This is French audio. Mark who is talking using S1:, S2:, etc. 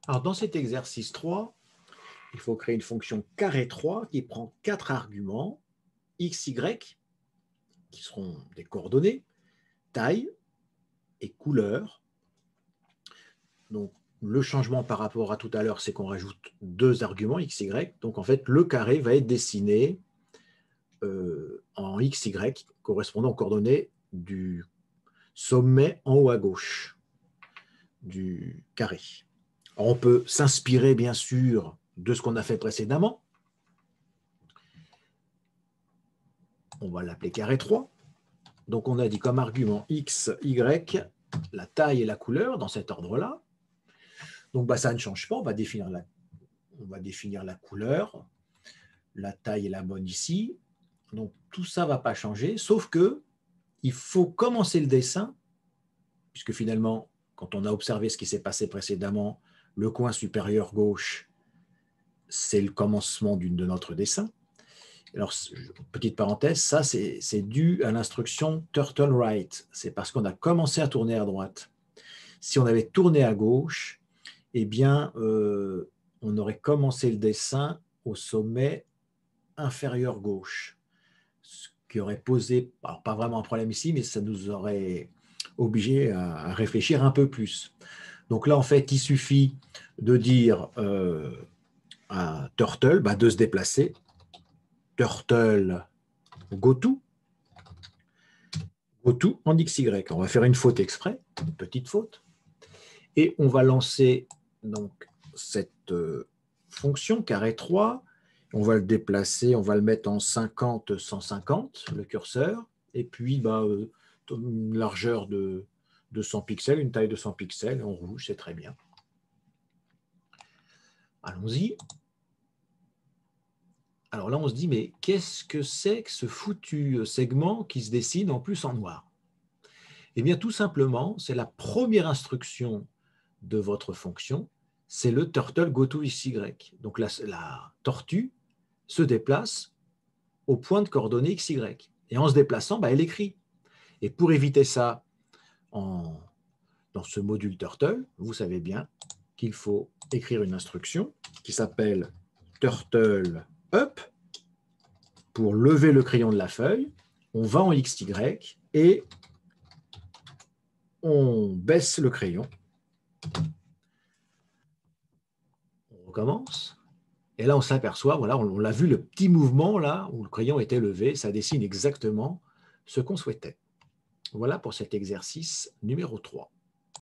S1: Alors, dans cet exercice 3, il faut créer une fonction carré 3 qui prend 4 arguments, x, y, qui seront des coordonnées, taille et couleur. Donc, le changement par rapport à tout à l'heure, c'est qu'on rajoute 2 arguments, x, y. Donc, en fait, le carré va être dessiné en x, y, correspondant aux coordonnées du sommet en haut à gauche du carré. Alors, on peut s'inspirer, bien sûr, de ce qu'on a fait précédemment. On va l'appeler carré 3. Donc, on a dit comme argument x, y, la taille et la couleur, dans cet ordre-là. Donc, ça ne change pas. On va définir la couleur. La taille est la bonne ici. Donc, tout ça ne va pas changer, sauf que il faut commencer le dessin, puisque finalement, quand on a observé ce qui s'est passé précédemment, le coin supérieur gauche, c'est le commencement de notre dessin. Alors, petite parenthèse, ça, c'est dû à l'instruction turtle right. C'est parce qu'on a commencé à tourner à droite. Si on avait tourné à gauche, eh bien, on aurait commencé le dessin au sommet inférieur gauche, ce qui aurait posé, alors pas vraiment un problème ici, mais ça nous aurait obligé à réfléchir un peu plus. Donc là, en fait, il suffit de dire à Turtle de se déplacer. Turtle go to en XY. On va faire une faute exprès, une petite faute, et on va lancer donc cette fonction carré 3. On va le déplacer, on va le mettre en 50-150, le curseur, et puis une largeur de 100 pixels, une taille de 100 pixels, en rouge, c'est très bien. Allons-y. Alors là, on se dit, mais qu'est-ce que c'est que ce foutu segment qui se dessine en plus en noir? Eh bien, tout simplement, c'est la première instruction de votre fonction, c'est le turtle go to xy. Donc la tortue se déplace au point de coordonnées xy. Et en se déplaçant, elle écrit. Et pour éviter ça dans ce module turtle, vous savez bien qu'il faut écrire une instruction qui s'appelle turtle up. Pour lever le crayon de la feuille, on va en XY et on baisse le crayon. On recommence. Et là, on s'aperçoit, voilà, on l'a vu, le petit mouvement là où le crayon était levé, ça dessine exactement ce qu'on souhaitait. Voilà pour cet exercice numéro 3.